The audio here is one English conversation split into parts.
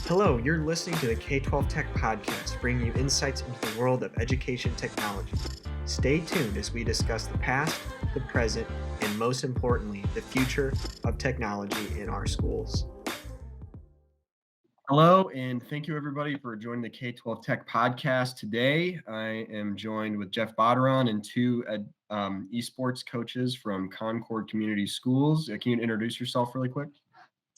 Hello, you're listening to the K-12 Tech Podcast, bringing you insights into the world of education technology. Stay tuned as we discuss the past, the present, and most importantly, the future of technology in our schools. Hello, and thank you everybody for joining the K-12 Tech Podcast. Today, I am joined with Jeff Botteron and two esports coaches from Concord Community Schools. Can you introduce yourself really quick?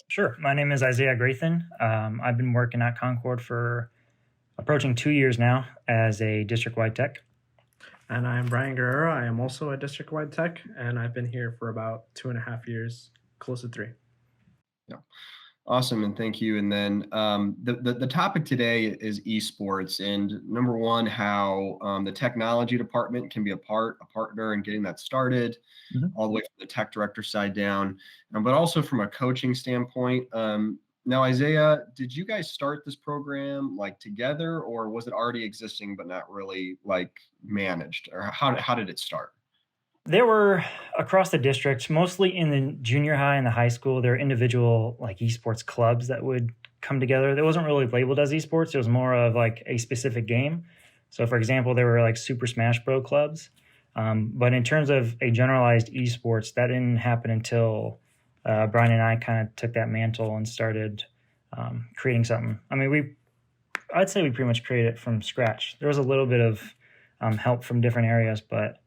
Sure. My name is Isaiah Grathan. I've been working at Concord for approaching 2 years now as a district-wide tech. And I'm Brian Guerrero. I am also a district-wide tech, and I've been here for about 2.5 years, close to 3. Yeah. Awesome, and thank you. And then the topic today is esports, and number one, how the technology department can be a partner in getting that started, all the way from the tech director side down, but also from a coaching standpoint. Now, Isaiah, did you guys start this program like together, or was it already existing but not really like managed, or how did it start? There were across the district, mostly in the junior high and the high school, there were individual like esports clubs that would come together. It wasn't really labeled as esports. It was more of like a specific game. So for example, there were like Super Smash Bros. Clubs. But in terms of a generalized esports, that didn't happen until Brian and I kind of took that mantle and started creating something. I mean, I'd say we pretty much created it from scratch. There was a little bit of help from different areas, but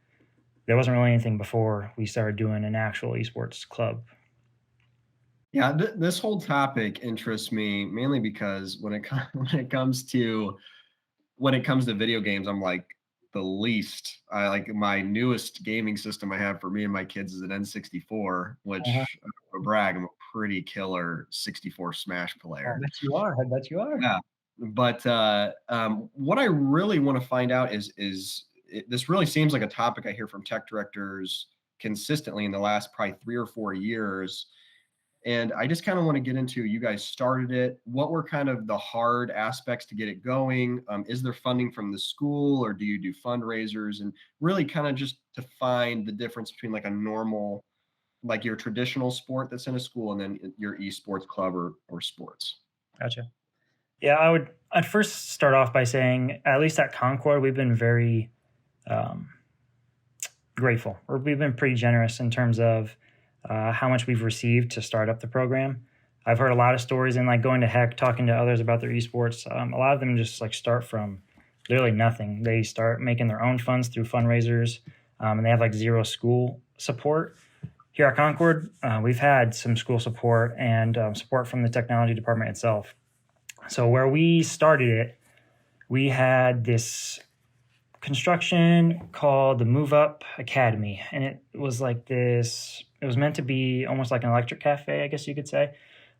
there wasn't really anything before we started doing an actual esports club. Yeah, this whole topic interests me mainly because when it comes to video games, I'm like the least. I like my newest gaming system I have for me and my kids is an N64, which I brag, I'm a pretty killer 64 Smash player. I bet you are. Yeah, but what I really want to find out is this really seems like a topic I hear from tech directors consistently in the last probably 3 or 4 years. And I just kind of want to get into, you guys started it. What were kind of the hard aspects to get it going? Is there funding from the school, or do you do fundraisers? And really kind of just to find the difference between like a normal, like your traditional sport that's in a school and then your esports club or sports. Gotcha. Yeah, I'd first start off by saying, at least at Concord, we've been very grateful, or we've been pretty generous in terms of how much we've received to start up the program. I've heard a lot of stories, and like going to HEC, talking to others about their esports. A lot of them just like start from literally nothing. They start making their own funds through fundraisers, and they have like zero school support. Here at Concord, we've had some school support and support from the technology department itself. So where we started it, we had this construction called the Move Up Academy. And it was like this, it was meant to be almost like an electric cafe, I guess you could say.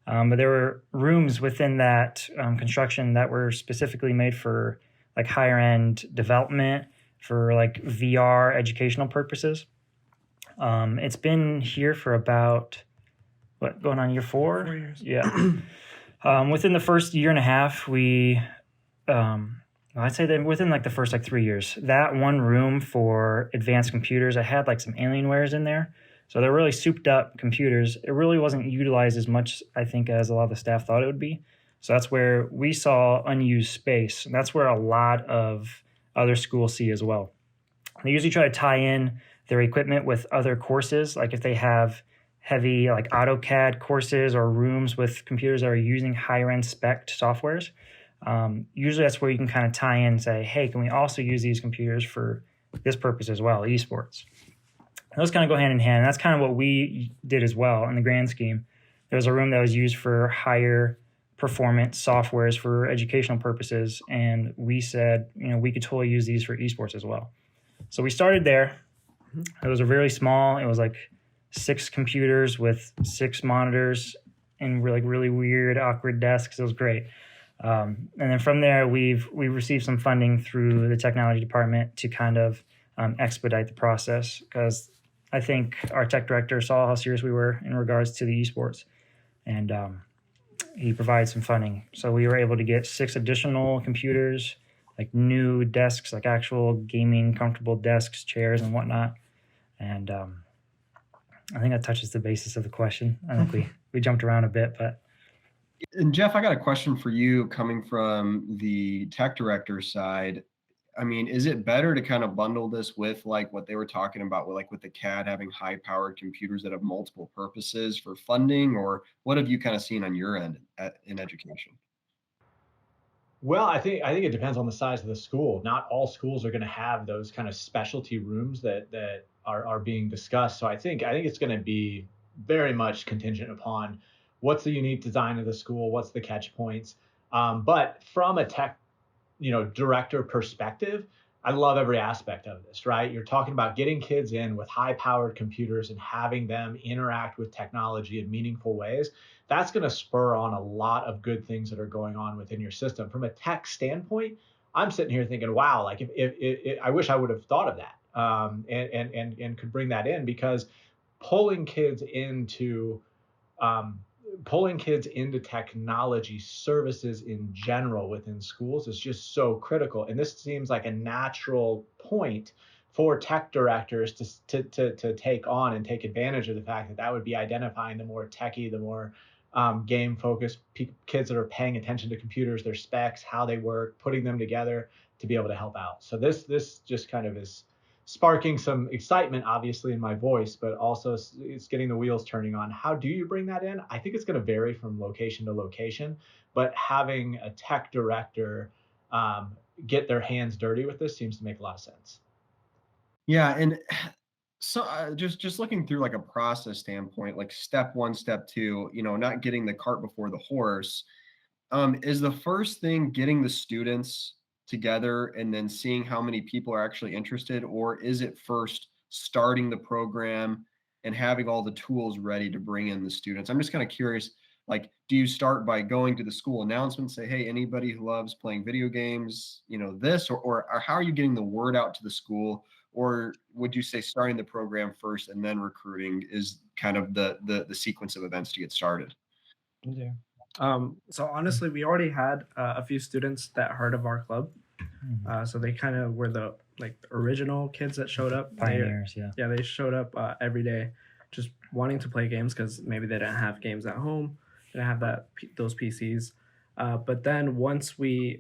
But there were rooms within that construction that were specifically made for like higher end development, for like VR educational purposes. It's been here for about, going on year 4? 4 years. Yeah. Within the first year and a half, I'd say that within like the first like 3 years, that one room for advanced computers, I had like some Alienwares in there. So they're really souped up computers. It really wasn't utilized as much, I think, as a lot of the staff thought it would be. So that's where we saw unused space. And that's where a lot of other schools see as well. They usually try to tie in their equipment with other courses. Like if they have heavy like AutoCAD courses or rooms with computers that are using higher end spec softwares, usually that's where you can kind of tie in and say, hey, can we also use these computers for this purpose as well, esports? Those kind of go hand in hand. And that's kind of what we did as well in the grand scheme. There was a room that was used for higher performance softwares for educational purposes. And we said, we could totally use these for esports as well. So we started there. It was a very small, it was like 6 computers with 6 monitors and really weird, awkward desks. It was great. And then from there, we received some funding through the technology department to kind of expedite the process, because I think our tech director saw how serious we were in regards to the esports, and he provided some funding. So we were able to get 6 additional computers like new desks, like actual gaming comfortable desks, chairs, and whatnot. And I think that touches the basis of the question. I think we jumped around a bit, but. And Jeff, I got a question for you coming from the tech director side. I mean, is it better to kind of bundle this with like what they were talking about with the CAD having high powered computers that have multiple purposes for funding, or what have you kind of seen on your end in education? Well, I think it depends on the size of the school. Not all schools are going to have those kind of specialty rooms that are being discussed. So I think it's going to be very much contingent upon what's the unique design of the school, what's the catch points. But from a tech, director perspective, I love every aspect of this, right? You're talking about getting kids in with high powered computers and having them interact with technology in meaningful ways. That's going to spur on a lot of good things that are going on within your system. From a tech standpoint, I'm sitting here thinking, wow, like if I wish I would have thought of that and could bring that in, because pulling kids into technology services in general within schools is just so critical. And this seems like a natural point for tech directors to take on and take advantage of the fact that would be identifying the more techie, the more game focused kids that are paying attention to computers, their specs, how they work, putting them together to be able to help out. So this just kind of is sparking some excitement, obviously, in my voice, but also it's getting the wheels turning on. How do you bring that in? I think it's going to vary from location to location, but having a tech director get their hands dirty with this seems to make a lot of sense. Yeah, and so just looking through like a process standpoint, like step one, step two, not getting the cart before the horse, is the first thing getting the students together and then seeing how many people are actually interested, or is it first starting the program and having all the tools ready to bring in the students? I'm just kind of curious, like, do you start by going to the school announcement, say, hey, anybody who loves playing video games, this, or how are you getting the word out to the school? Or would you say starting the program first and then recruiting is kind of the sequence of events to get started? Yeah. So honestly, we already had a few students that heard of our club. So they kind of were the original kids that showed up. Pioneers, Yeah, they showed up every day just wanting to play games because maybe they didn't have games at home. They didn't have those PCs. But then once we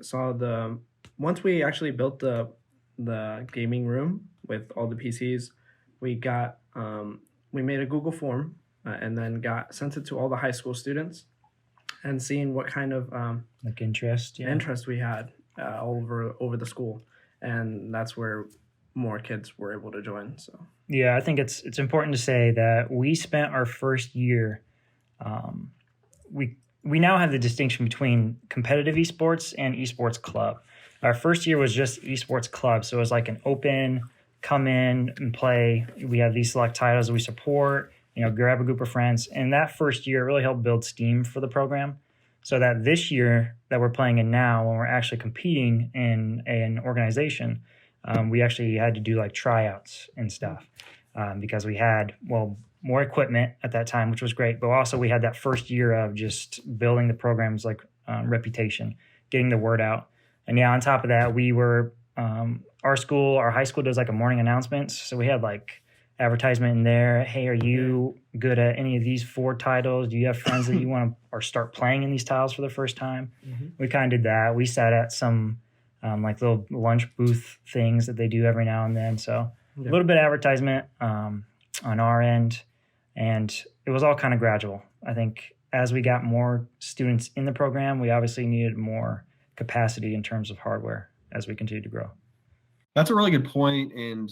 actually built the gaming room with all the PCs, we made a Google form and then sent it to all the high school students, and seeing what kind of interest we had over the school, and that's where more kids were able to join. So I think it's important to say that we spent our first year. We now have the distinction between competitive esports and esports club. Our first year was just esports club, so it was like an open, come in and play. We have these select titles that we support. Grab a group of friends. And that first year really helped build steam for the program, so that this year that we're playing in now, when we're actually competing in an organization, we actually had to do like tryouts and stuff because we had, more equipment at that time, which was great. But also we had that first year of just building the program's reputation, getting the word out. And on top of that, we were, our high school does like a morning announcements. So we had like advertisement in there. Hey, are you good at any of these 4 titles? Do you have friends that you want to or start playing in these titles for the first time? Mm-hmm. We kind of did that. We sat at some little lunch booth things that they do every now and then. So a little bit of advertisement on our end, and it was all kind of gradual. I think as we got more students in the program, we obviously needed more capacity in terms of hardware as we continue to grow. That's a really good point. And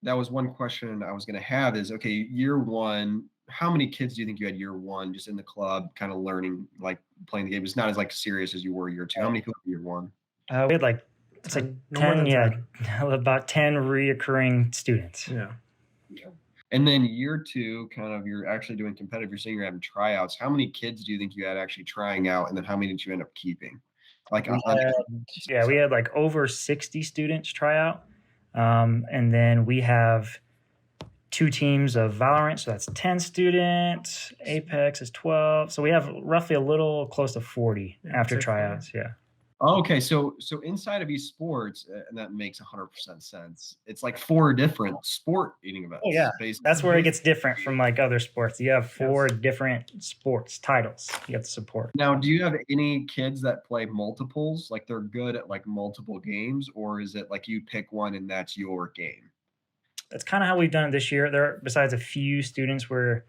that was one question I was going to have is, okay, year one, how many kids do you think you had year one just in the club kind of learning, like playing the game? It's not as serious as you were year two. How many people year one? We had 10, about 10 reoccurring students. Yeah. And then year two, kind of you're actually doing competitive, you're saying you're having tryouts. How many kids do you think you had actually trying out? And then how many did you end up keeping? We had like over 60 students try out. And then we have 2 teams of Valorant, so that's 10 students. Apex is 12. So we have roughly a little close to 40 after tryouts. Yeah. Okay, so inside of esports, and that makes 100% sense. It's like 4 different sport eating events. Oh yeah, basically. that's where it gets different from like other sports. You have 4 different sports titles you have to support. Now, do you have any kids that play multiples? Like they're good at like multiple games, or is it like you pick one and that's your game? That's kind of how we've done it this year. There, besides a few students where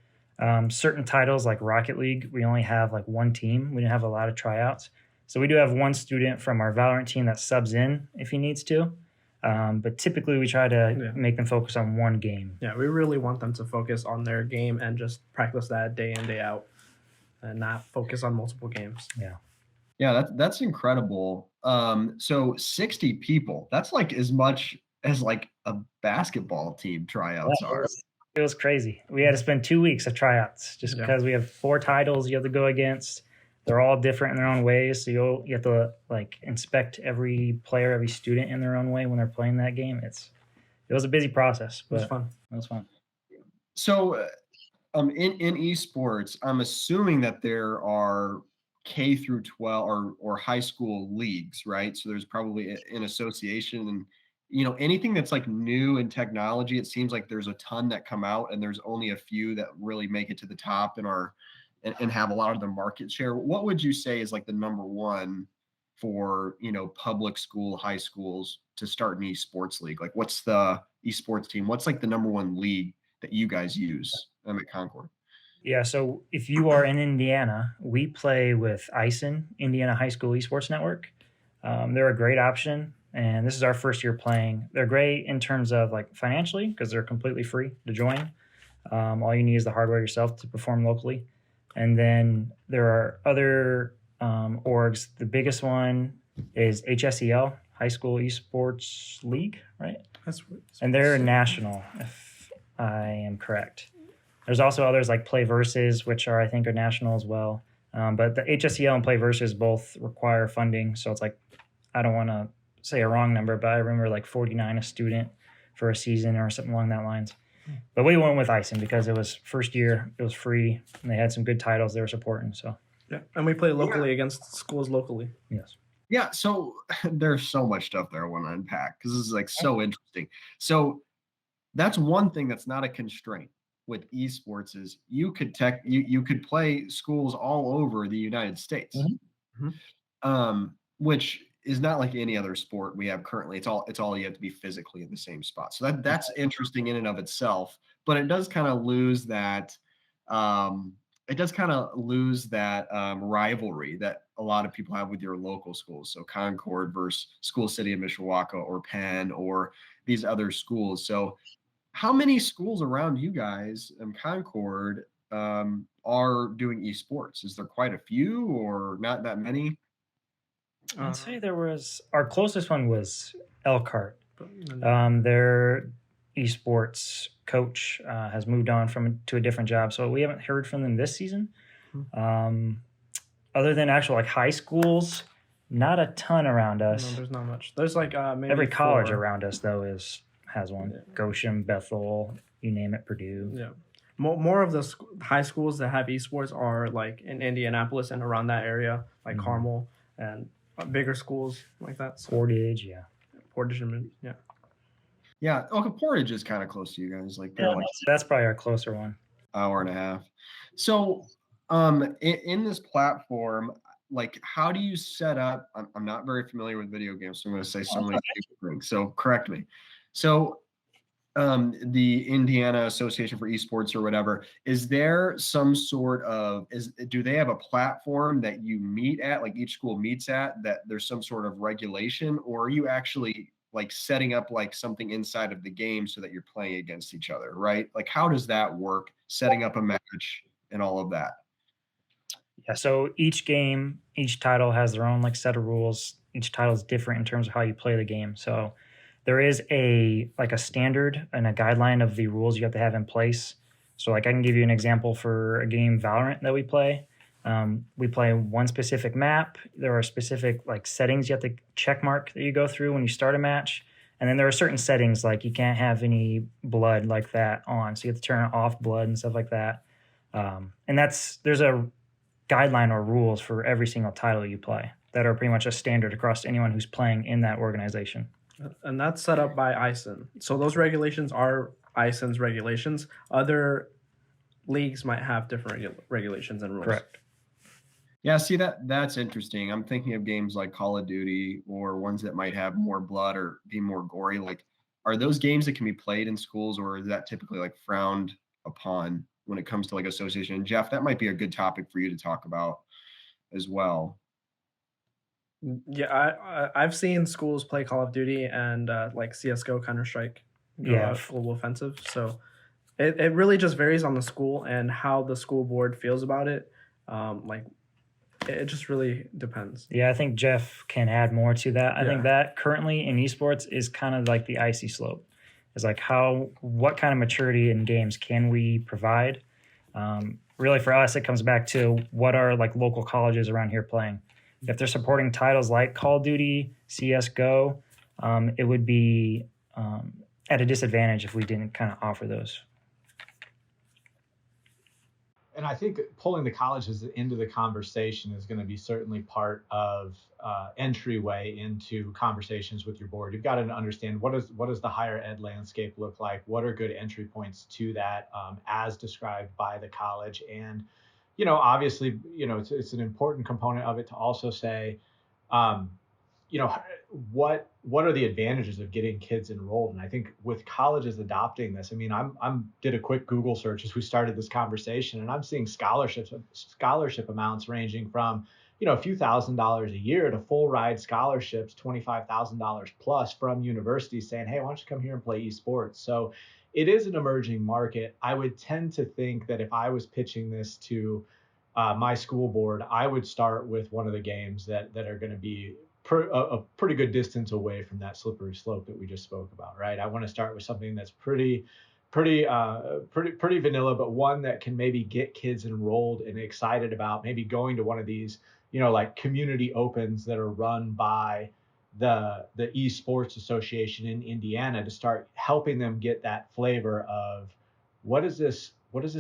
certain titles like Rocket League, we only have like one team. We didn't have a lot of tryouts. So we do have one student from our Valorant team that subs in if he needs to. But typically we try to make them focus on one game. Yeah, we really want them to focus on their game and just practice that day in, day out and not focus on multiple games. Yeah, that's incredible. So 60 people, that's like as much as like a basketball team tryouts are. It was crazy. We had to spend 2 weeks of tryouts just because we have 4 titles you have to go against. They're all different in their own ways. So you have to like inspect every player, every student in their own way when they're playing that game. It was a busy process, but it was fun. So in esports, I'm assuming that there are K through 12 or high school leagues, right? So there's probably an association, and anything that's like new in technology, it seems like there's a ton that come out and there's only a few that really make it to the top and have a lot of the market share. What would you say is like the number one for, public school, high schools to start an esports league? Like what's the esports team? What's like the number one league that you guys use at Concord? Yeah, so if you are in Indiana, we play with ISON, Indiana High School Esports Network. They're a great option, and this is our first year playing. They're great in terms of like financially because they're completely free to join. All you need is the hardware yourself to perform locally. And then there are other orgs. The biggest one is HSEL, High School Esports League, right? And they're national, if I am correct. There's also others like Play Versus, which I think are national as well. But the HSEL and Play Versus both require funding. So it's like, I don't want to say a wrong number, but I remember like $49 a student for a season or something along that lines. But we went with ISON because it was first year, it was free, and they had some good titles they were supporting. So and we play locally against schools locally. Yes. Yeah, so there's so much stuff there I want to unpack because this is like so interesting. So that's one thing that's not a constraint with esports is you could play schools all over the United States, which is not like any other sport we have currently. It's all you have to be physically in the same spot. So that's interesting in and of itself, but it does kind of lose that rivalry that a lot of people have with your local schools. So Concord versus School City of Mishawaka or Penn or these other schools. So how many schools around you guys in Concord are doing esports? Is there quite a few or not that many? I'd say our closest one was Elkhart. Their esports coach has moved on to a different job, so we haven't heard from them this season. Other than actual like high schools, not a ton around us. No, there's not much. There's like maybe every college 4 around us though has one. Goshen, Bethel, you name it, Purdue. Yeah. More of the high schools that have esports are like in Indianapolis and around that area, like Carmel and bigger schools like that. So. Portage, Portage, yeah. Yeah, okay, Portage is kind of close to you guys. Like, that's probably our closer one. Hour and a half. So, in this platform, like, how do you set up? I'm not very familiar with video games, so I'm going to say so many things. So, correct me. So, the Indiana Association for Esports or whatever, is there some sort of do they have a platform that you meet at, like each school meets at, that there's some sort of regulation, or are you actually like setting up like something inside of the game so that you're playing against each other, right? Like how does that work, setting up a match and all of that? Yeah, so each title has their own like set of rules. Each title is different in terms of how you play the game. So there is a standard and a guideline of the rules you have to have in place. So like I can give you an example for a game Valorant that we play. We play one specific map. There are specific like settings you have to check mark that you go through when you start a match. And then there are certain settings like you can't have any blood like that on. So you have to turn off blood and stuff like that. And there's a guideline or rules for every single title you play. that are pretty much a standard across anyone who's playing in that organization. And that's set up by ISIN. So those regulations are ISIN's regulations. Other leagues might have different regulations and rules. Correct. Yeah, see that's interesting. I'm thinking of games like Call of Duty or ones that might have more blood or be more gory. Like, are those games that can be played in schools, or is that typically like frowned upon when it comes to like association? And Jeff, that might be a good topic for you to talk about as well. Yeah, I've seen schools play Call of Duty and like CS:GO, Counter-Strike, Global Offensive. So it really just varies on the school and how the school board feels about it. Like, it just really depends. Yeah, I think Jeff can add more to that. I think that currently in esports is kind of like the icy slope. It's like what kind of maturity in games can we provide? Really for us, it comes back to what are like local colleges around here playing. If they're supporting titles like Call of Duty, CS:GO, it would be at a disadvantage if we didn't kind of offer those. And I think pulling the colleges into the conversation is going to be certainly part of entryway into conversations with your board. You've got to understand what does the higher ed landscape look like? What are good entry points to that as described by the college? And, obviously, it's an important component of it to also say, what are the advantages of getting kids enrolled? And I think with colleges adopting this, I mean, I'm did a quick Google search as we started this conversation, and I'm seeing scholarship amounts ranging from, a few $1,000s a year to full ride scholarships, $25,000 plus from universities saying, hey, why don't you come here and play esports? So it is an emerging market. I would tend to think that if I was pitching this to my school board, I would start with one of the games that are going to be a pretty good distance away from that slippery slope that we just spoke about, right? I want to start with something that's pretty vanilla, but one that can maybe get kids enrolled and excited about maybe going to one of these, like community opens that are run by the Esports Association in Indiana, to start helping them get that flavor of what does this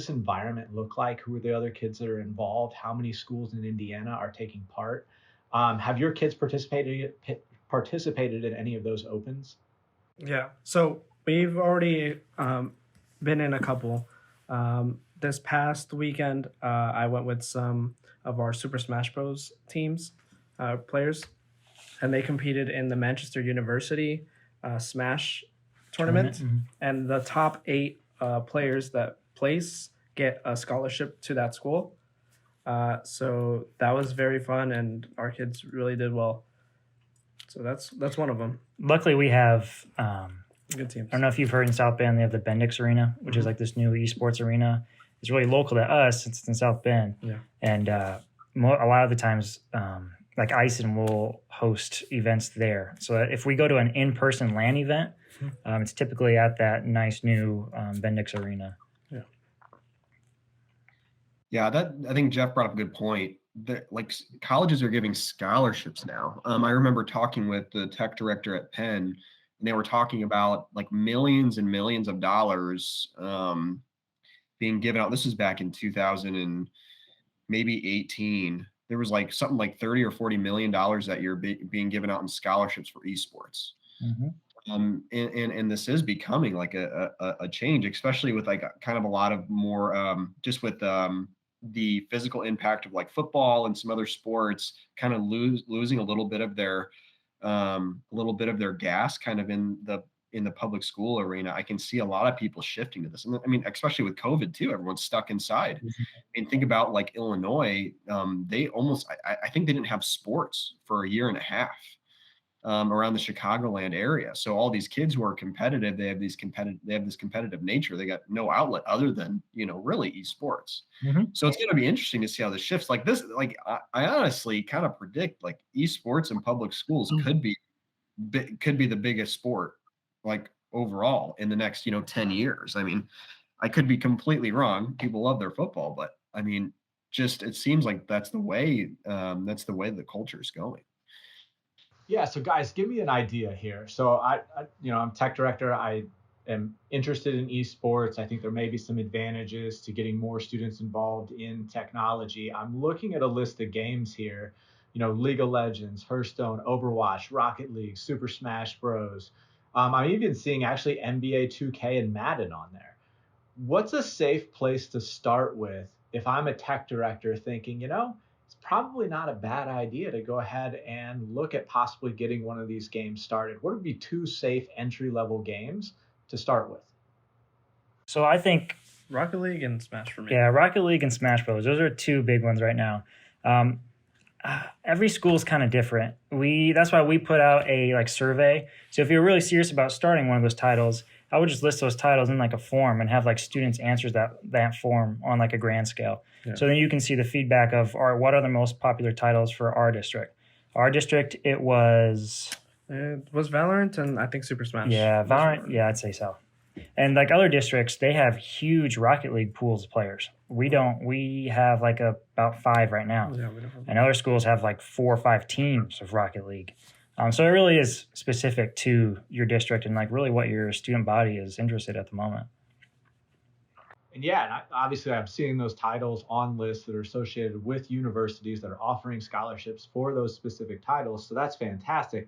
environment look like? Who are the other kids that are involved? How many schools in Indiana are taking part? Have your kids participated in any of those opens? Yeah, so we've already been in a couple. This past weekend, I went with some of our Super Smash Bros. Teams, players, and they competed in the Manchester University Smash tournament. Mm-hmm. And the top 8 players that place get a scholarship to that school. So that was very fun, and our kids really did well. So that's one of them. Luckily, we have good teams. I don't know if you've heard in South Bend, they have the Bendix Arena, which is like this new esports arena. It's really local to us since it's in South Bend. Yeah. And a lot of the times, like ISIN will host events there. So if we go to an in-person LAN event, it's typically at that nice new Bendix Arena. Yeah, I think Jeff brought up a good point. Like colleges are giving scholarships now. I remember talking with the tech director at Penn, and they were talking about like millions and millions of dollars being given out. This was back in 2000 and maybe 18. There was like something like 30 or 40 million dollars that year being given out in scholarships for esports. Mm-hmm. And this is becoming like a change, especially with like kind of a lot of more just with the physical impact of like football and some other sports kind of losing a little bit of their gas kind of in the public school arena. I can see a lot of people shifting to this. And I mean, especially with COVID too, everyone's stuck inside. Mm-hmm. And think about like Illinois, they almost, I think they didn't have sports for a year and a half around the Chicagoland area. So all these kids who are competitive, they have this competitive nature. They got no outlet other than, really esports. Mm-hmm. So it's going to be interesting to see how this shifts. Like this, like I honestly kind of predict like esports in public schools could be the biggest sport like overall in the next, 10 years. I mean, I could be completely wrong. People love their football, but I mean, just, it seems like that's the way the culture is going. Yeah. So guys, give me an idea here. So I'm tech director. I am interested in esports. I think there may be some advantages to getting more students involved in technology. I'm looking at a list of games here. League of Legends, Hearthstone, Overwatch, Rocket League, Super Smash Bros. I'm even seeing actually NBA 2K and Madden on there. What's a safe place to start with if I'm a tech director thinking, it's probably not a bad idea to go ahead and look at possibly getting one of these games started? What would be two safe entry-level games to start with? So I think Rocket League and Smash for me. Yeah, Rocket League and Smash Bros. Those are two big ones right now. Every school is kind of different. That's why we put out a survey. So if you're really serious about starting one of those titles, I would just list those titles in a form and have students answer that form on a grand scale. Yeah. So then you can see the feedback of what are the most popular titles for our district. Our district, it was Valorant and I think Super Smash. Yeah, Valorant. Yeah, I'd say so. And other districts, they have huge Rocket League pools of players. We don't. We have about 5 right now. Yeah, we don't have. And other schools have 4 or 5 teams of Rocket League. So it really is specific to your district and really what your student body is interested at the moment. And yeah, and obviously I'm seeing those titles on lists that are associated with universities that are offering scholarships for those specific titles. So that's fantastic.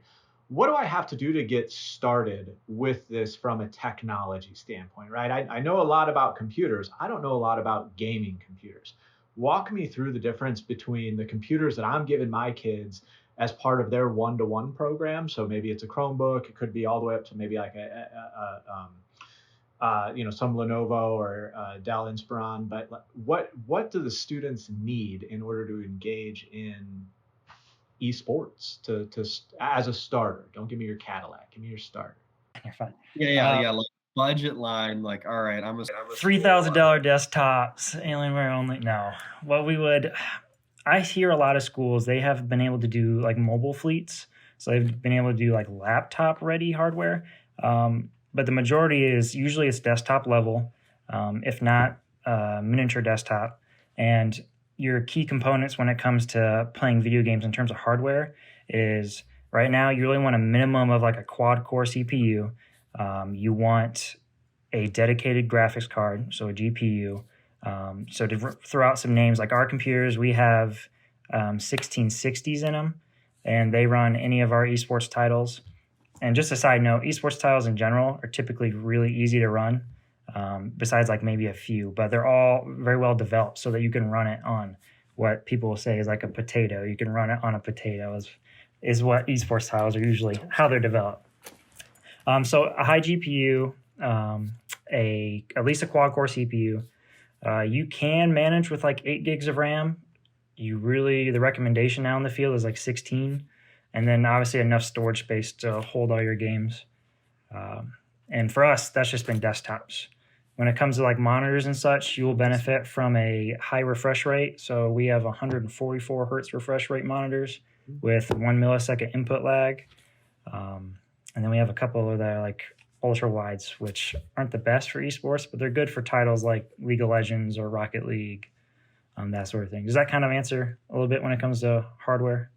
What do I have to do to get started with this from a technology standpoint, right? I know a lot about computers. I don't know a lot about gaming computers. Walk me through the difference between the computers that I'm giving my kids as part of their one-to-one program. So maybe it's a Chromebook. It could be all the way up to maybe some Lenovo or Dell Inspiron. But what do the students need in order to engage in esports to as a starter? Don't give me your Cadillac. Give me your starter. You're fine. Yeah. Budget line. All right, I'm a $3,000 desktops, Alienware only. No, I hear a lot of schools, they have been able to do mobile fleets. So they've been able to do laptop ready hardware. But the majority is usually it's desktop level, if not miniature desktop. And your key components when it comes to playing video games in terms of hardware is right now you really want a minimum of a quad core CPU. You want a dedicated graphics card, so a GPU. So to throw out some names, our computers, we have 1660s in them, and they run any of our esports titles. And just a side note, esports titles in general are typically really easy to run, besides maybe a few, but they're all very well developed so that you can run it on what people will say is a potato. You can run it on a potato is what esports titles are usually, how they're developed. So a high GPU, at least a quad core CPU. You can manage with 8 gigs of RAM. The recommendation now in the field is 16. And then obviously enough storage space to hold all your games. And for us, that's just been desktops. When it comes to monitors and such, you will benefit from a high refresh rate. So we have 144 hertz refresh rate monitors with 1 millisecond input lag. And then we have a couple that are ultra wides, which aren't the best for esports, but they're good for titles like League of Legends or Rocket League, that sort of thing. Does that kind of answer a little bit when it comes to hardware?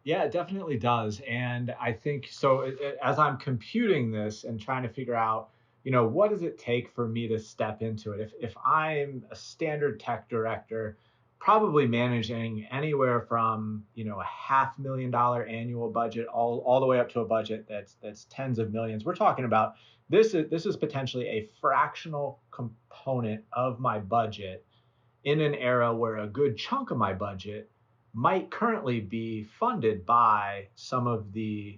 Yeah, it definitely does. And I think so as I'm computing this and trying to figure out, what does it take for me to step into it? If I'm a standard tech director, probably managing anywhere from, a $500,000 annual budget all the way up to a budget that's tens of millions. We're talking about this is potentially a fractional component of my budget in an era where a good chunk of my budget might currently be funded by some of the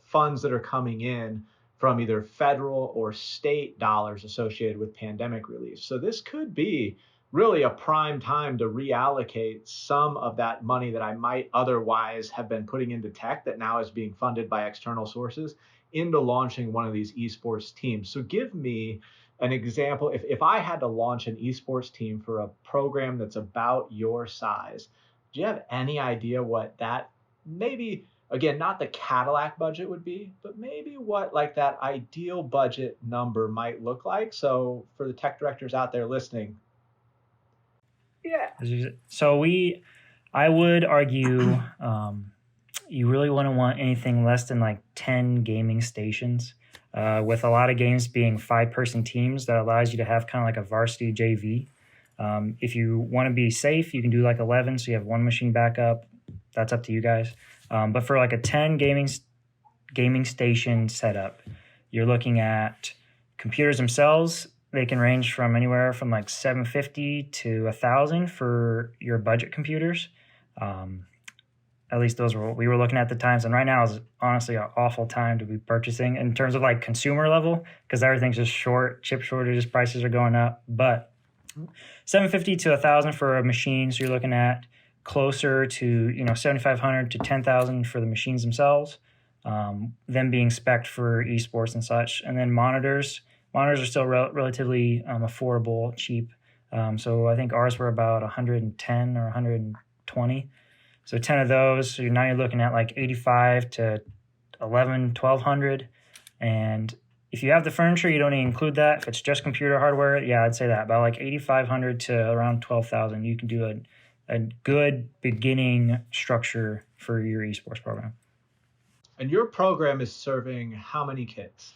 funds that are coming in from either federal or state dollars associated with pandemic relief. So this could be really a prime time to reallocate some of that money that I might otherwise have been putting into tech that now is being funded by external sources into launching one of these esports teams. So give me an example. If I had to launch an esports team for a program that's about your size, do you have any idea what that maybe, again, not the Cadillac budget would be, but maybe what that ideal budget number might look like? So for the tech directors out there listening. Yeah. So I would argue you really wouldn't want anything less than 10 gaming stations, with a lot of games being 5-person teams. That allows you to have kind of a varsity JV. If you want to be safe, you can do 11, so you have one machine backup, that's up to you guys. But for like a 10 gaming station setup, you're looking at computers themselves. They can range from anywhere from like $750 to $1,000 for your budget computers. At least those were what we were looking at the times. And right now is honestly an awful time to be purchasing in terms of like consumer level, because everything's just short, chip shortages, prices are going up. But $750 to $1,000 for a machine. So you're looking at closer to, $7,500 to $10,000 for the machines themselves. Them being spec'd for esports and such. And then monitors are still relatively affordable, cheap. So I think ours were about 110 or 120. So 10 of those. So now you're looking at like 85 to 1,200. And if you have the furniture, you don't need to include that. If it's just computer hardware, yeah, I'd say that. About like 8,500 to around 12,000, you can do a good beginning structure for your esports program. And your program is serving how many kids?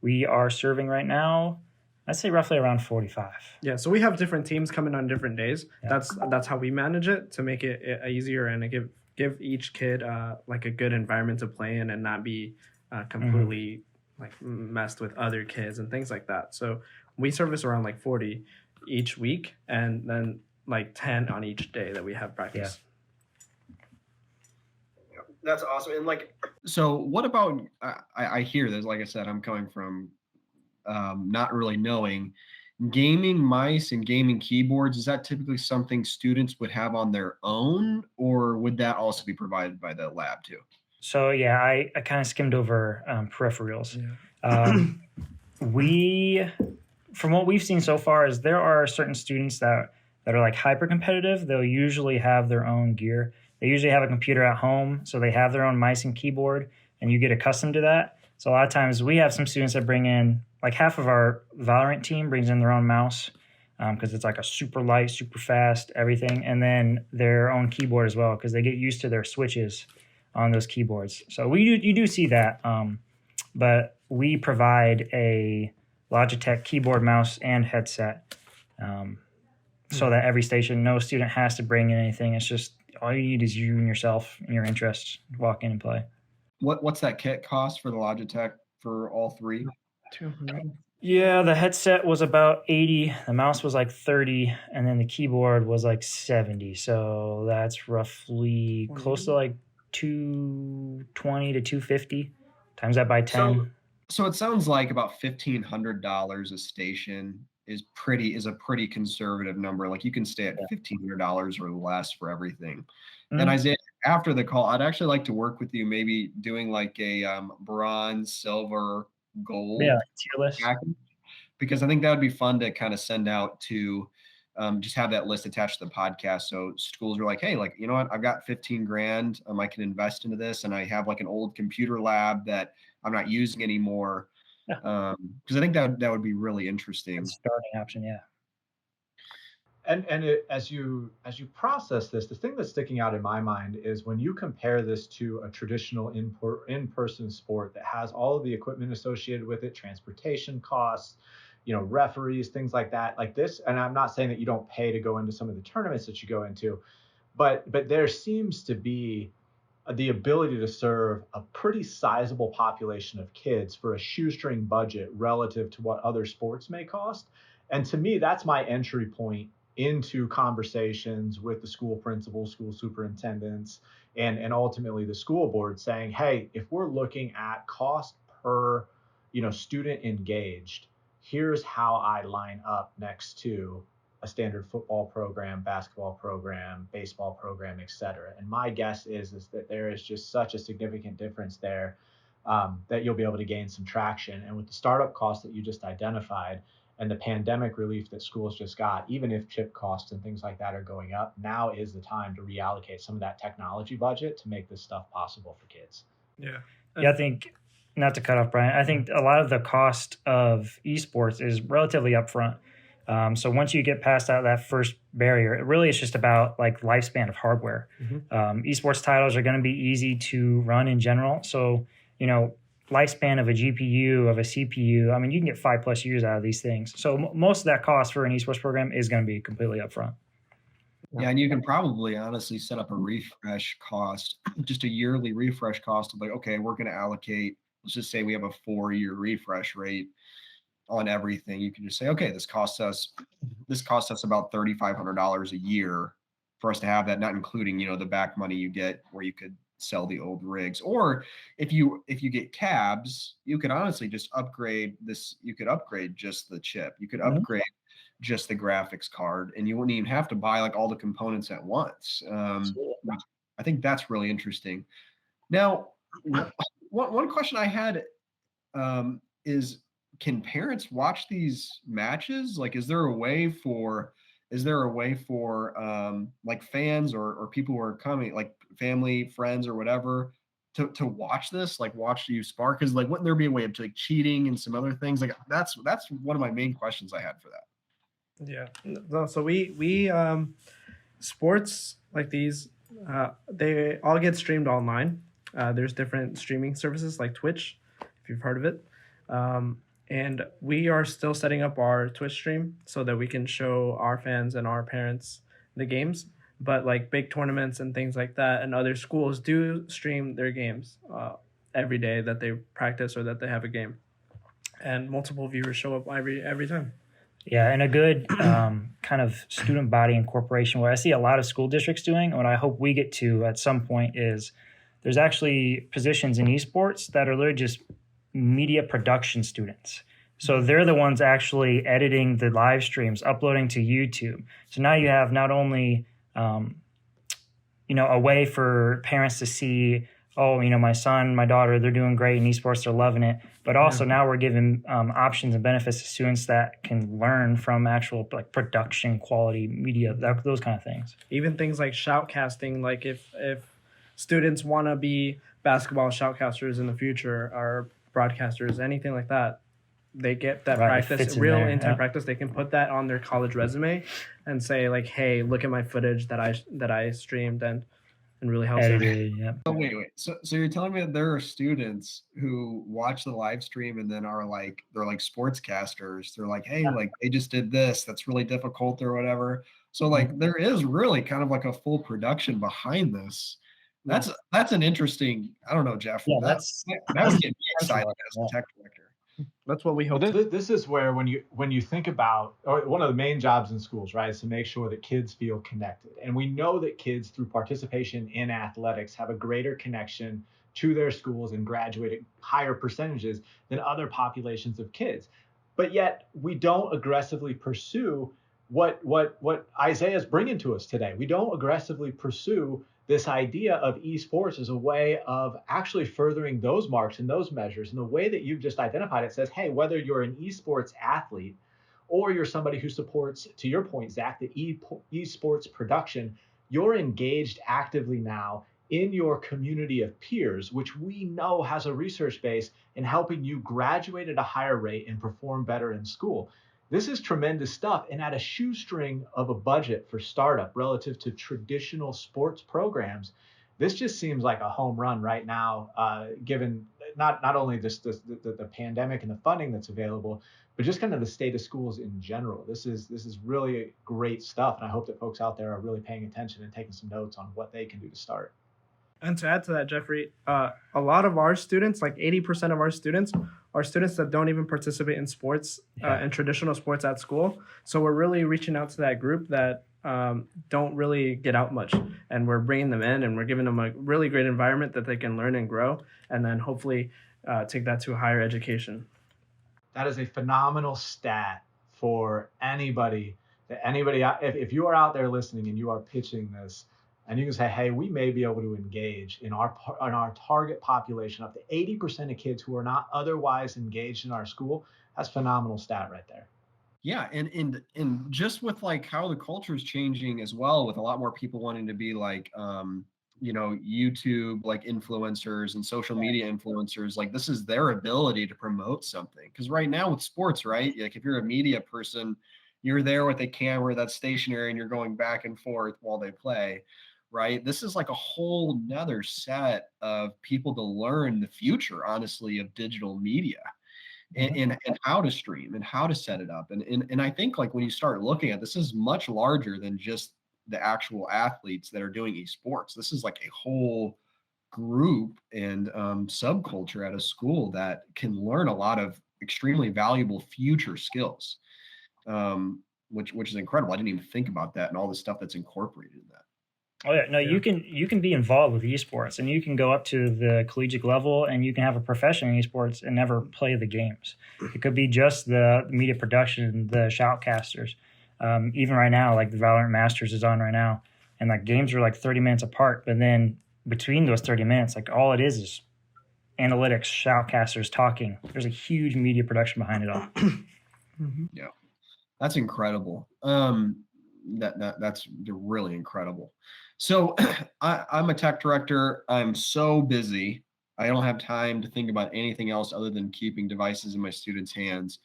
We are serving right now, I'd say roughly around 45. Yeah, so we have different teams coming on different days. Yeah. That's how we manage it, to make it easier and to give each kid like a good environment to play in and not be completely like messed with other kids and things like that. So we service around like 40 each week, and then like 10 on each day that we have practice. Yeah. That's awesome. And like, so what about, I hear this, like I said, I'm coming from not really knowing, gaming mice and gaming keyboards. Is that typically something students would have on their own, or would that also be provided by the lab too? So yeah, I kind of skimmed over peripherals. Yeah. From what we've seen so far, is there are certain students that are like hyper competitive. They'll usually have their own gear. They usually have a computer at home, so they have their own mice and keyboard, and you get accustomed to that. So a lot of times we have some students that bring in, like half of our Valorant team brings in their own mouse because it's like a super light, super fast, everything, and then their own keyboard as well because they get used to their switches on those keyboards. So you do see that, but we provide a Logitech keyboard, mouse, and headset so that every station, no student has to bring in anything. It's just all you need is you and yourself and your interests. Walk in and play. What's that kit cost for the Logitech for all three? 200. Yeah, the headset was about 80, the mouse was like 30, and then the keyboard was like 70. So that's roughly close to like 220 to 250. Times that by 10. So it sounds like about $1,500 a station is a pretty conservative number. Like you can stay at $1,500 or less for everything. Mm-hmm. And Isaiah, after the call, I'd actually like to work with you, maybe doing like a bronze, silver, gold tier list package, because I think that would be fun to kind of send out to just have that list attached to the podcast. So schools are like, hey, like, you know what, I've got 15 grand. I can invest into this. And I have like an old computer lab that I'm not using anymore. Because I think that would be really interesting. That's a starting option, yeah. And as you process this, the thing that's sticking out in my mind is when you compare this to a traditional in-person sport that has all of the equipment associated with it, transportation costs, referees, things like that, like this. And I'm not saying that you don't pay to go into some of the tournaments that you go into, but there seems to be the ability to serve a pretty sizable population of kids for a shoestring budget relative to what other sports may cost. And to me, that's my entry point into conversations with the school principals, school superintendents, and ultimately the school board, saying, hey, if we're looking at cost per student engaged, here's how I line up next to a standard football program, basketball program, baseball program, et cetera. And my guess is that there is just such a significant difference there that you'll be able to gain some traction. And with the startup costs that you just identified and the pandemic relief that schools just got, even if chip costs and things like that are going up, now is the time to reallocate some of that technology budget to make this stuff possible for kids. Yeah. Yeah, I think, not to cut off Brian, I think a lot of the cost of esports is relatively upfront. So once you get past that first barrier, it really is just about like lifespan of hardware. Mm-hmm. Esports titles are going to be easy to run in general. So, lifespan of a GPU, of a CPU, I mean, you can get 5+ years out of these things. So most of that cost for an esports program is going to be completely upfront. Yeah, and you can probably honestly set up a refresh cost, just a yearly refresh cost of like, okay, we're going to allocate, let's just say we have a 4-year refresh rate on everything. You can just say, okay, this costs us about $3,500 a year for us to have that, not including, the back money you get where you could sell the old rigs. Or if you get cabs, you could honestly just upgrade this. You could upgrade just the chip. You could upgrade just the graphics card, and you wouldn't even have to buy like all the components at once. Which I think that's really interesting. Now, one question I had is, can parents watch these matches? Like, is there a way for like fans or people who are coming, like family, friends, or whatever, to watch this, like watch you spark? Because like, wouldn't there be a way of like cheating and some other things? Like that's one of my main questions I had for that. Yeah. No, so we sports like these, they all get streamed online. There's different streaming services like Twitch, if you've heard of it. And we are still setting up our Twitch stream so that we can show our fans and our parents the games. But like big tournaments and things like that, and other schools do stream their games every day that they practice or that they have a game, and multiple viewers show up every time. Yeah, and a good kind of student body incorporation, what I see a lot of school districts doing, and what I hope we get to at some point, is there's actually positions in esports that are literally just media production students. So they're the ones actually editing the live streams, uploading to YouTube. So now you have not only a way for parents to see, oh, my son, my daughter, they're doing great in esports, they're loving it. But also now we're giving options and benefits to students that can learn from actual like production quality media, those kind of things. Even things like shoutcasting, like if students want to be basketball shoutcasters in the future or broadcasters, anything like that, they get that practice, real in-time practice. They can put that on their college resume and say like, hey, look at my footage that I streamed and really helps them. Yeah. Oh, wait. So you're telling me that there are students who watch the live stream and then they're like sportscasters. They're like, hey, like they just did this. That's really difficult or whatever. So like there is really kind of like a full production behind this. That's an interesting. I don't know, Jeff. Yeah, that would get me excited as a tech director. That's what we hope. This is where when you think about, or one of the main jobs in schools, right, is to make sure that kids feel connected. And we know that kids, through participation in athletics, have a greater connection to their schools and graduate at higher percentages than other populations of kids. But yet we don't aggressively pursue what Isaiah's bringing to us today. We don't aggressively pursue this idea of esports as a way of actually furthering those marks and those measures. And the way that you've just identified it says, hey, whether you're an esports athlete or you're somebody who supports, to your point, Zach, the esports production, you're engaged actively now in your community of peers, which we know has a research base in helping you graduate at a higher rate and perform better in school. This is tremendous stuff. And at a shoestring of a budget for startup relative to traditional sports programs, this just seems like a home run right now, given not only the pandemic and the funding that's available, but just kind of the state of schools in general. This is really great stuff. And I hope that folks out there are really paying attention and taking some notes on what they can do to start. And to add to that, Jeffrey, a lot of our students, like 80% of our students, are students that don't even participate in sports and traditional sports at school. So we're really reaching out to that group that don't really get out much. And we're bringing them in and we're giving them a really great environment that they can learn and grow, and then hopefully take that to higher education. That is a phenomenal stat for anybody. If you are out there listening and you are pitching this, and you can say, hey, we may be able to engage in our target population up to 80% of kids who are not otherwise engaged in our school. That's a phenomenal stat right there. Yeah, and just with like how the culture is changing as well, with a lot more people wanting to be like YouTube like influencers and social media influencers, like this is their ability to promote something. Because right now with sports, right, like if you're a media person, you're there with a camera that's stationary and you're going back and forth while they play. Right. This is like a whole nother set of people to learn the future, honestly, of digital media and how to stream and how to set it up. And I think like when you start looking at this is much larger than just the actual athletes that are doing esports. This is like a whole group and subculture at a school that can learn a lot of extremely valuable future skills, which is incredible. I didn't even think about that and all the stuff that's incorporated in that. Oh yeah, no, Yeah. you can be involved with esports, and you can go up to the collegiate level, and you can have a profession in esports and never play the games. It could be just the media production, the shoutcasters. Even right now, like the Valorant Masters is on right now, and like games are like 30 minutes apart, but then between those 30 minutes, like all it is analytics, shoutcasters talking. There's a huge media production behind it all. Yeah, that's incredible. That's really incredible. So I'm a tech director. I'm so busy. I don't have time to think about anything else other than keeping devices in my students' hands.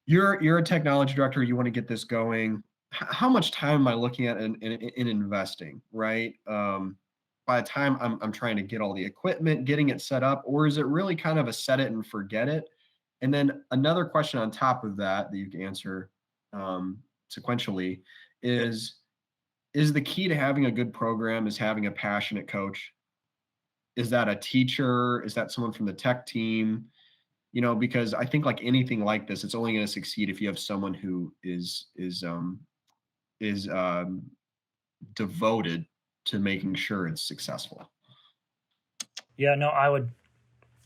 You're a technology director. You want to get this going. How much time am I looking at in investing, right? By the time I'm trying to get all the equipment, getting it set up, or is it really kind of a set it and forget it? And then another question on top of that you can answer sequentially is the key to having a good program is having a passionate coach? Is that a teacher? Is that someone from the tech team? Because I think like anything like this, it's only going to succeed if you have someone who is devoted to making sure it's successful. Yeah, no, I'm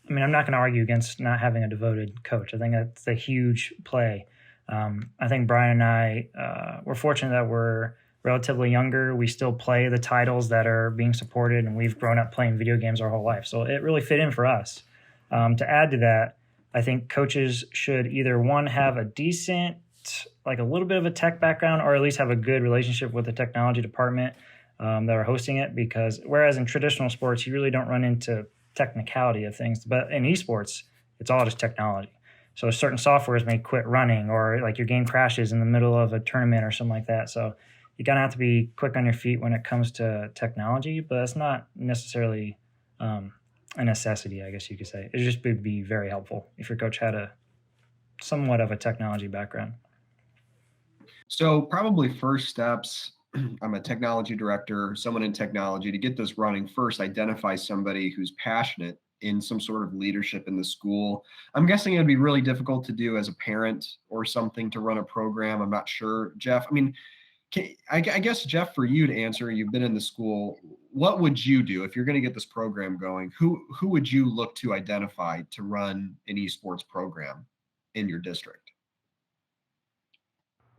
not going to argue against not having a devoted coach. I think that's a huge play. I think Brian and I, we're fortunate that we're relatively younger. We still play the titles that are being supported, and we've grown up playing video games our whole life. So it really fit in for us. To add to that, I think coaches should either one, have a decent, like a little bit of a tech background, or at least have a good relationship with the technology department that are hosting it. Because whereas in traditional sports, you really don't run into technicality of things, but in esports, it's all just technology. So certain softwares may quit running, or like your game crashes in the middle of a tournament or something like that. So you kind of have to be quick on your feet when it comes to technology, but it's not necessarily a necessity, I guess you could say. It just would be very helpful if your coach had a somewhat of a technology background. So probably first steps, I'm a technology director, someone in technology. To get this running, first identify somebody who's passionate in some sort of leadership in the school. I'm guessing it'd be really difficult to do as a parent or something to run a program. I'm not sure, Jeff. I mean, I guess, Jeff, for you to answer, you've been in the school. What would you do if you're going to get this program going? Who would you look to identify to run an esports program in your district?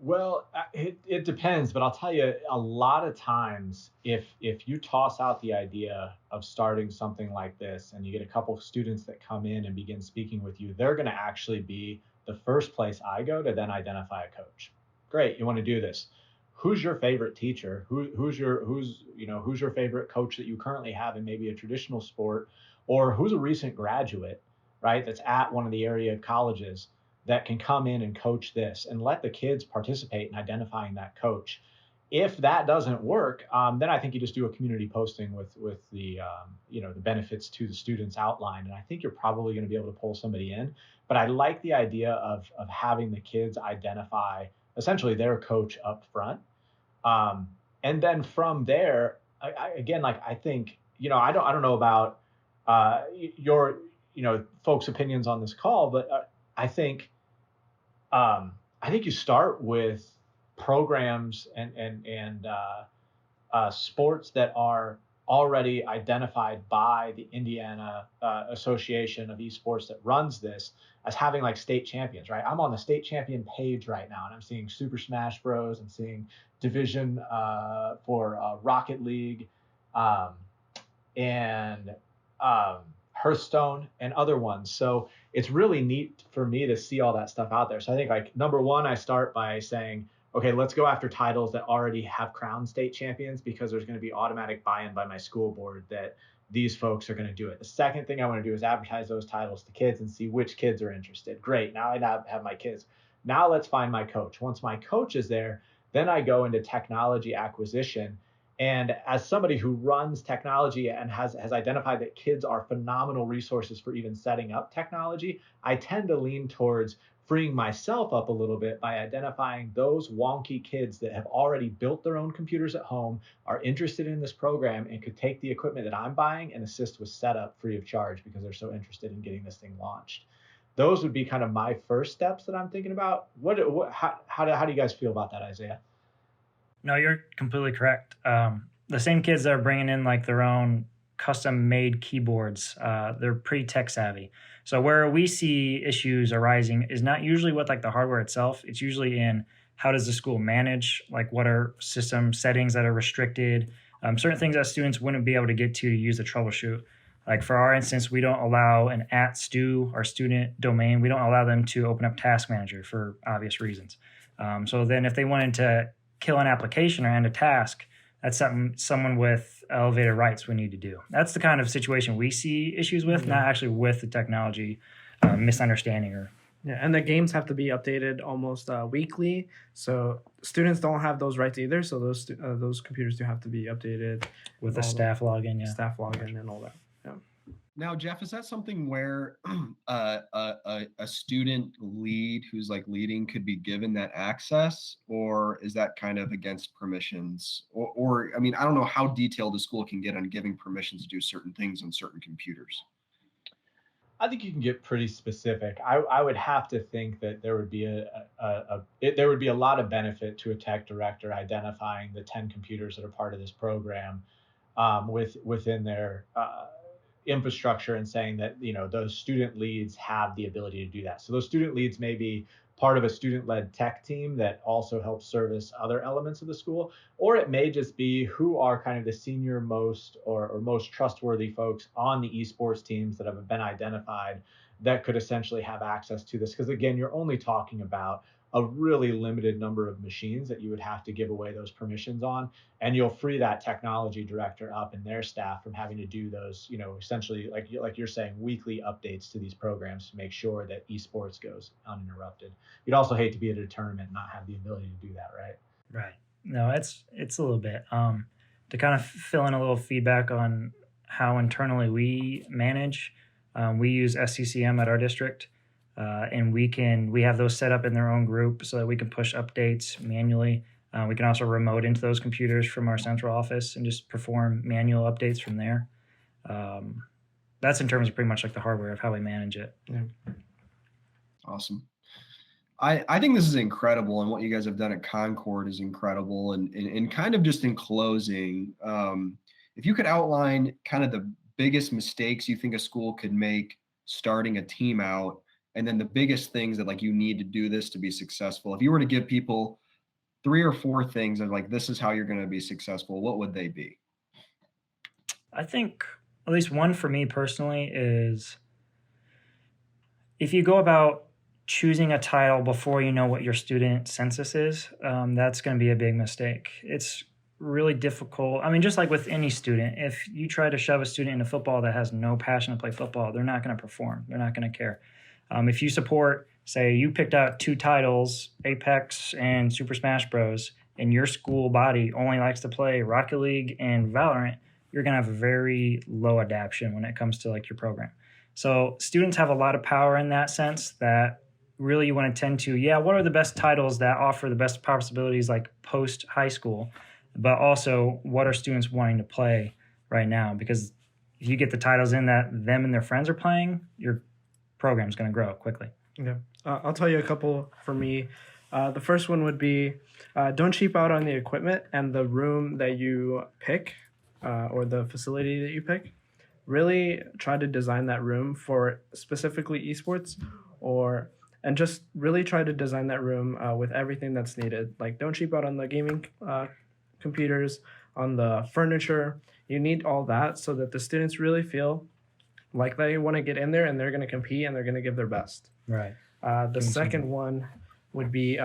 Well, it depends, but I'll tell you, a lot of times, if you toss out the idea of starting something like this, and you get a couple of students that come in and begin speaking with you, they're going to actually be the first place I go to then identify a coach. Great, you want to do this. Who's your favorite teacher? Who's your favorite coach that you currently have in maybe a traditional sport, or who's a recent graduate, right? That's at one of the area colleges that can come in and coach this, and let the kids participate in identifying that coach. If that doesn't work, then I think you just do a community posting with the the benefits to the students outlined, and I think you're probably going to be able to pull somebody in. But I like the idea of having the kids identify essentially their coach up front, and then from there, I think I don't know about your folks' opinions on this call, but I think you start with programs and sports that are already identified by the Indiana Association of Esports that runs this as having like state champions, right? I'm on the state champion page right now, and I'm seeing Super Smash Bros. I'm seeing Division for Rocket League, and Hearthstone and other ones. So it's really neat for me to see all that stuff out there. So I think like number one, I start by saying, okay, let's go after titles that already have crowned state champions, because there's going to be automatic buy-in by my school board that these folks are going to do it. The second thing I want to do is advertise those titles to kids and see which kids are interested. Great. Now I have my kids. Now let's find my coach. Once my coach is there, then I go into technology acquisition And as somebody who runs technology and has identified that kids are phenomenal resources for even setting up technology, I tend to lean towards freeing myself up a little bit by identifying those wonky kids that have already built their own computers at home, are interested in this program, and could take the equipment that I'm buying and assist with setup free of charge because they're so interested in getting this thing launched. Those would be kind of my first steps that I'm thinking about. How do you guys feel about that, Isaiah? No, you're completely correct. The same kids that are bringing in like their own custom-made keyboards, they're pretty tech savvy. So where we see issues arising is not usually with like the hardware itself. It's usually in how does the school manage, like what are system settings that are restricted, certain things that students wouldn't be able to get to use the troubleshoot. Like for our instance, we don't allow an @stu, our student domain, we don't allow them to open up Task Manager for obvious reasons. So then if they wanted to kill an application or end a task, that's something someone with elevated rights would need to do. That's the kind of situation we see issues with, not actually with the technology misunderstanding or. Yeah, and the games have to be updated almost weekly, so students don't have those rights either. So those computers do have to be updated with a staff login, staff login and all that. Yeah. Now, Jeff, is that something where a student lead who's like leading could be given that access, or is that kind of against permissions? Or I mean, I don't know how detailed a school can get on giving permissions to do certain things on certain computers. I think you can get pretty specific. I would have to think that there would be there would be a lot of benefit to a tech director identifying the 10 computers that are part of this program within their infrastructure and saying that those student leads have the ability to do that. So those student leads may be part of a student-led tech team that also helps service other elements of the school, or it may just be who are kind of the senior most or most trustworthy folks on the esports teams that have been identified that could essentially have access to this. Because again, you're only talking about a really limited number of machines that you would have to give away those permissions on, and you'll free that technology director up and their staff from having to do those, essentially like you're saying, weekly updates to these programs to make sure that esports goes uninterrupted. You'd also hate to be at a tournament and not have the ability to do that, right? Right. No, it's a little bit. To kind of fill in a little feedback on how internally we manage, we use SCCM at our district. And we have those set up in their own group so that we can push updates manually. We can also remote into those computers from our central office and just perform manual updates from there. That's in terms of pretty much like the hardware of how we manage it. Yeah. Awesome. I think this is incredible, and what you guys have done at Concord is incredible. And kind of just in closing, if you could outline kind of the biggest mistakes you think a school could make starting a team out, and then the biggest things that like you need to do this to be successful. If you were to give people 3 or 4 things of like, this is how you're going to be successful, what would they be? I think at least one for me personally is if you go about choosing a title before you know what your student census is, that's going to be a big mistake. It's really difficult. I mean, just like with any student, if you try to shove a student into football that has no passion to play football, they're not going to perform. They're not going to care. If you support, say you picked out 2 titles, Apex and Super Smash Bros., and your school body only likes to play Rocket League and Valorant, you're going to have a very low adaption when it comes to like your program. So students have a lot of power in that sense that really you want to tend to, what are the best titles that offer the best possibilities like post high school, but also what are students wanting to play right now? Because if you get the titles in that them and their friends are playing, your program's going to grow quickly. Yeah, I'll tell you a couple for me. The first one would be don't cheap out on the equipment and the room that you pick or the facility that you pick. Really try to design that room for specifically esports, and just really try to design that room with everything that's needed. Like, don't cheap out on the gaming computers, on the furniture. You need all that so that the students really feel like they want to get in there and they're going to compete and they're going to give their best. Right. The second one would be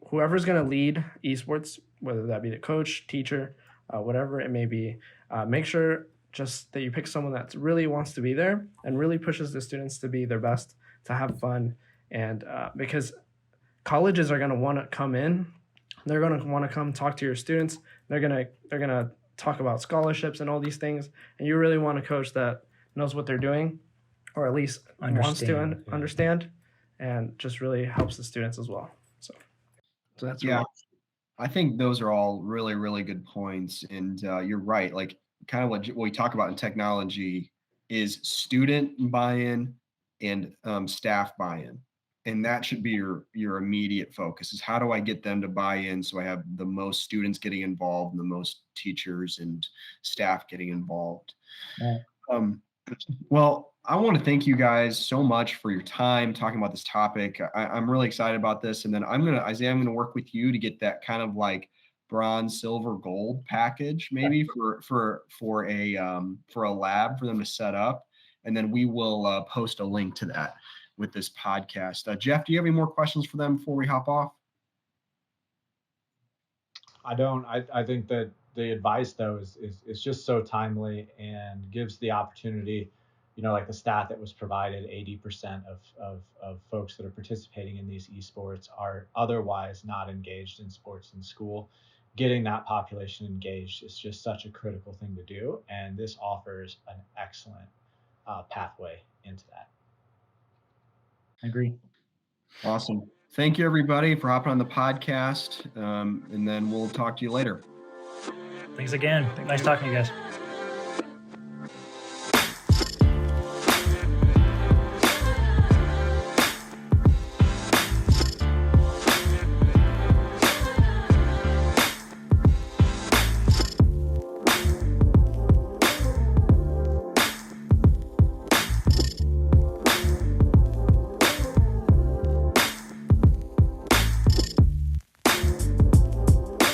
whoever's going to lead esports, whether that be the coach, teacher, whatever it may be, make sure just that you pick someone that really wants to be there and really pushes the students to be their best, to have fun. And because colleges are going to want to come in They're going to want to come talk to your students. They're going to talk about scholarships and all these things. And you really want a coach that knows what they're doing, or at least wants to understand, and just really helps the students as well. So that's yeah. I think those are all really, really good points. And you're right. Like kind of what we talk about in technology is student buy-in and staff buy-in. And that should be your immediate focus, is how do I get them to buy in so I have the most students getting involved and the most teachers and staff getting involved. Yeah. Well, I want to thank you guys so much for your time talking about this topic. I'm really excited about this. And then Isaiah, I'm going to work with you to get that kind of like bronze, silver, gold package, maybe for a lab for them to set up. And then we will post a link to that with this podcast. Jeff, do you have any more questions for them before we hop off? I don't. I think that the advice though is just so timely and gives the opportunity, like the stat that was provided, 80% of folks that are participating in these esports are otherwise not engaged in sports in school. Getting that population engaged is just such a critical thing to do, and this offers an excellent pathway into that. I agree. Awesome. Thank you, everybody, for hopping on the podcast. And then we'll talk to you later. Thanks again. Nice talking to you guys.